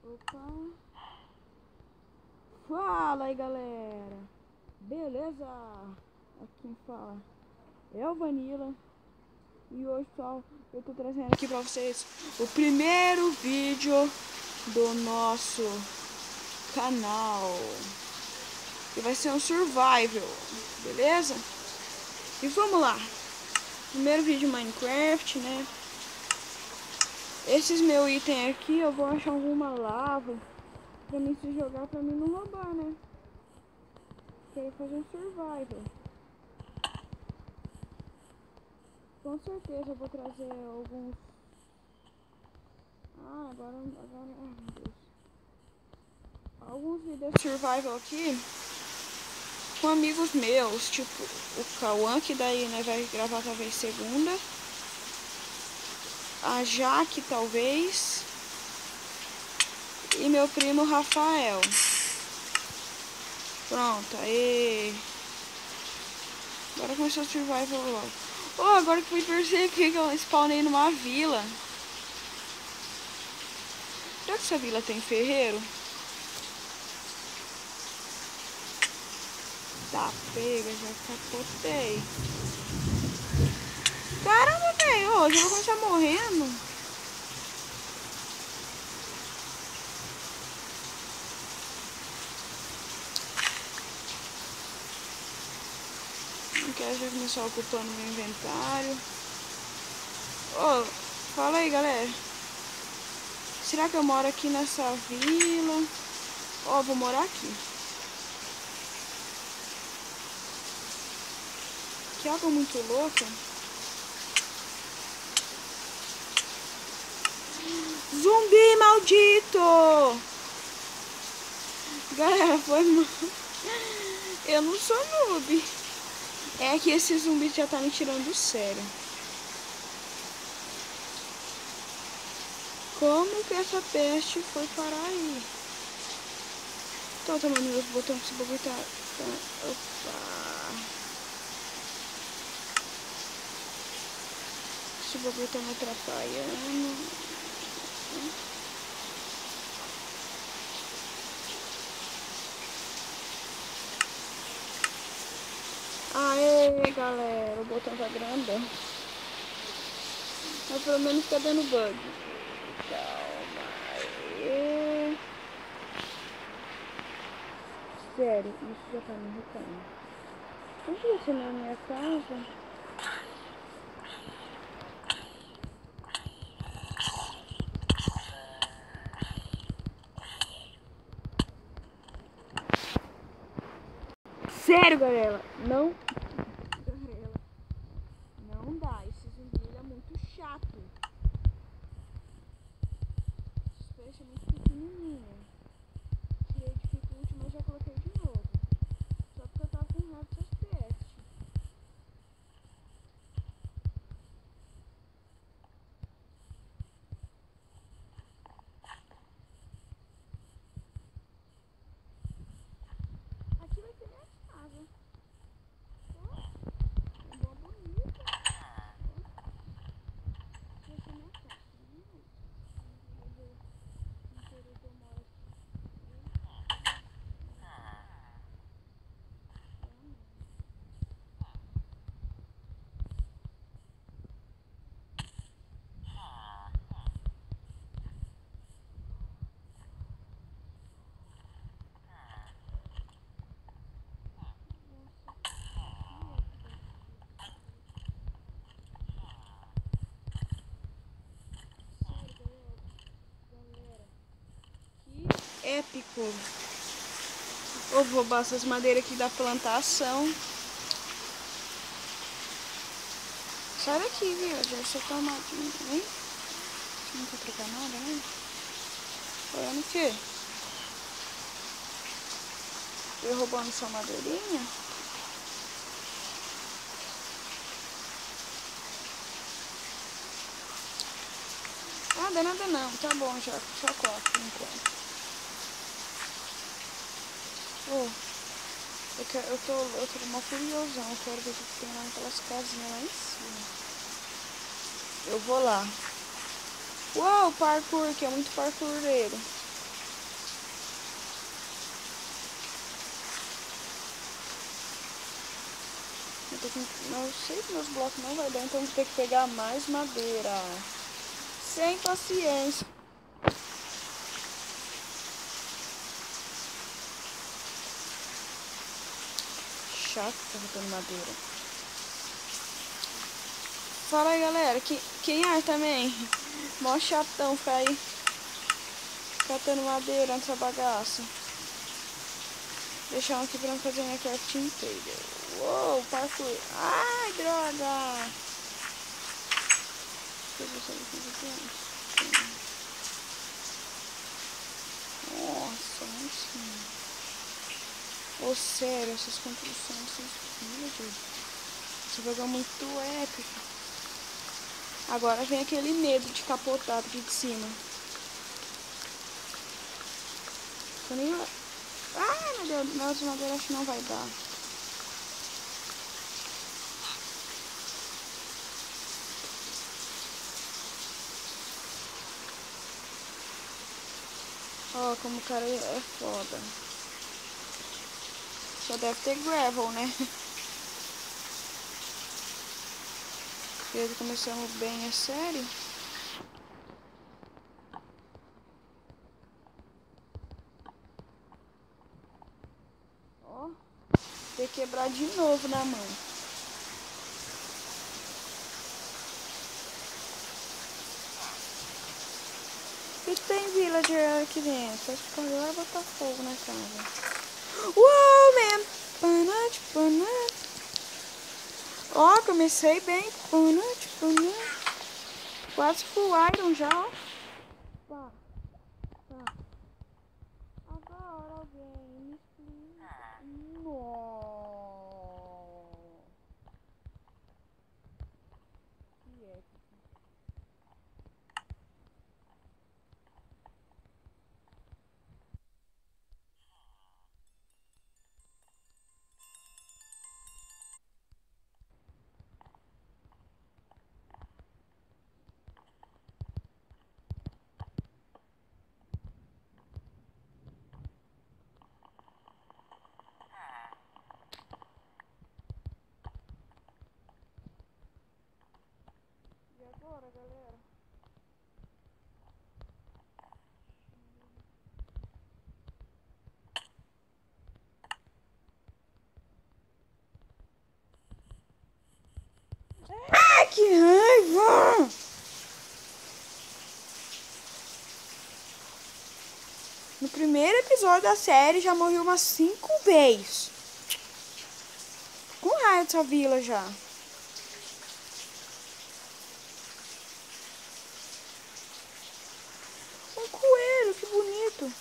Opa. Fala aí, galera. Beleza? Aqui quem fala é o Vanilla. E hoje, pessoal, eu tô trazendo aqui pra vocês o primeiro vídeo do nosso canal. Que vai ser um survival, beleza? E vamos lá. Primeiro vídeo Minecraft, né? Esses meus itens aqui eu vou achar alguma lava pra mim se jogar, pra mim não roubar, né? Quero fazer um survival. Com certeza eu vou trazer alguns... agora meu Deus. Alguns vídeos de survival aqui com amigos meus, tipo o Cauã, que daí né, vai gravar talvez segunda. A Jaque talvez. E meu primo Rafael. Pronto, aí. Agora começou o survival logo. Oh, agora que fui perceber que eu spawnei numa vila. Será que essa vila tem ferreiro? Tá pega, já capotei. Caramba, velho, hoje eu vou começar morrendo. Não quero já começar ocupando meu inventário. Ô, fala aí, galera. Será que eu moro aqui nessa vila? Ó, vou morar aqui. Que água muito louca. Zumbi maldito! Galera, foi mal. Eu não sou noob. É que esse zumbi já tá me tirando do sério. Como que essa peste foi parar aí? Tô tomando meus botões pra esse bagulho tá... Opa! Esse bagulho tá me atrapalhando. Aê, galera, o botão tá grandão. Mas pelo menos tá dando bug. Calma aí. Sério, isso já tá me irritando. Vamos ver se na minha casa... Sério, galera, não dá, esse zumbi ele é muito chato. Esse peixe é muito pequenininho. Tirei dificulte, mas já coloquei de novo. Só porque eu tava com raiva dessas pestes. Aqui vai ter minha casa. Ó, uma bonita. Vai ser minha casa. Épico. Eu vou roubar essas madeiras aqui da plantação. Sai daqui, viu? Já sou tomadinho, hein? Você não quer trocar nada, né? Olhando o quê? Eu roubando sua madeirinha? Nada não. Tá bom, já. Só corto por enquanto. Oh, eu tô mó curiosão. Eu quero ver o que tem lá naquelas casinhas lá em cima. Eu vou lá. Uau, parkour, que é muito parkoureiro. Eu sei que meus blocos não vai dar, então vou ter que pegar mais madeira. Sem paciência. Chato tá botando madeira. Fala aí, galera. Quem é também? Mó chatão ficar aí catando madeira nessa bagaça. Deixar um aqui pra não fazer minha crafting table. Uou, parkour. Ai, droga. Nossa, nossa. Ô, sério, essas construções são filhas. Esse jogo é muito épico. Agora vem aquele medo de capotar aqui de cima. Ai, meu Deus, meus madeira acho que não vai dar. Ó, como o cara é foda. Só deve ter gravel, né? Desde que começamos bem, é sério. Ó, ter que quebrar de novo na mão. E tem villager aqui dentro. Acho que agora vai botar fogo na casa. Uou, man! Panate, panate. Ó, comecei bem. Panate, panate. Quase full iron já, ó. Tá, tá. Agora alguém me explica. Nossa. Que é? E agora, galera? Ai, que raiva! No primeiro episódio da série já morri umas 5 vezes. Com raiva dessa vila já. Um coelho, que bonito.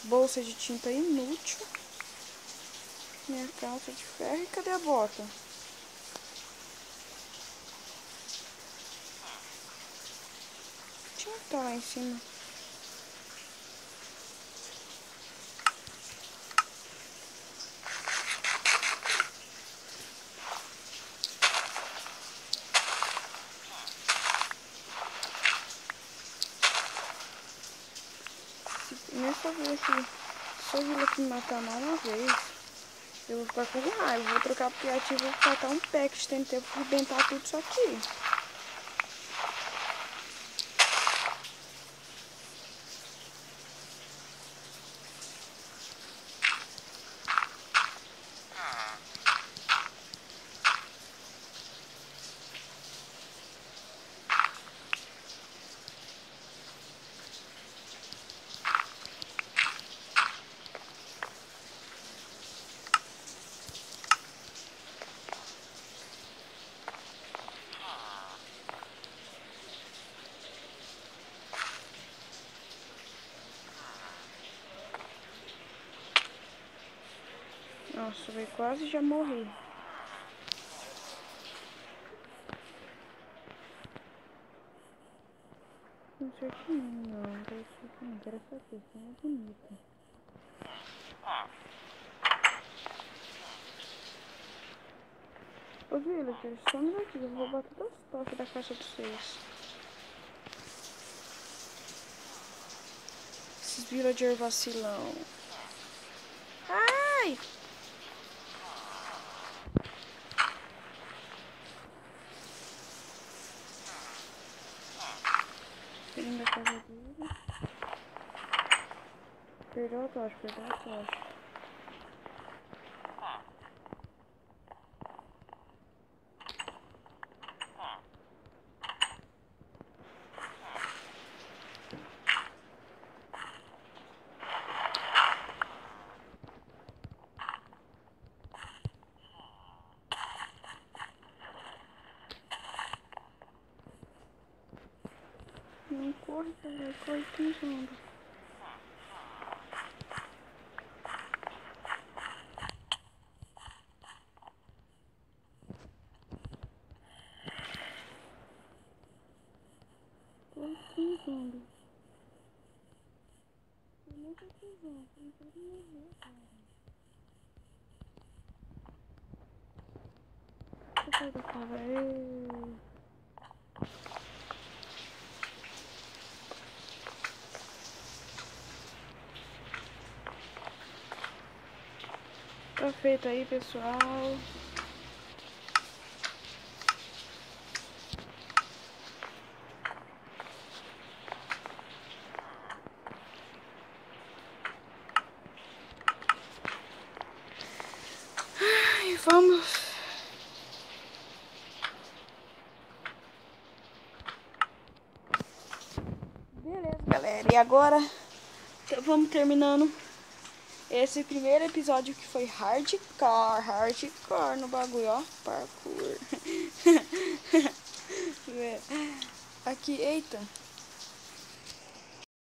Bolsa de tinta inútil. Minha calça de ferro. E cadê a bota? Tinha que tá lá em cima. Nessa vez aqui, se eu vir aqui me matar mais uma vez, eu vou ficar com raiva. Vou trocar pro criativo e vou catar um pack tem tempo pra arrebentar tudo isso aqui. Nossa, eu quase já morri. Não sei que não, quero que não, quero essa pessoa, é bonita. Ô, villagers, só um minutinho, eu vou roubar todas as tofas da caixa de vocês. Esses villagers vacilão. Ai! Saindo da casa dele. Perdeu a tocha, perdeu a tocha. Não corre, cara, corre pensando. Corre pensando. Eu nem tô pensando, não pode morrer, cara. Sai da cova, ei. Tá feito aí, pessoal. Ai, vamos. Beleza, galera. E agora vamos terminando esse primeiro episódio que foi hardcore no bagulho, ó. Parkour. Aqui, eita.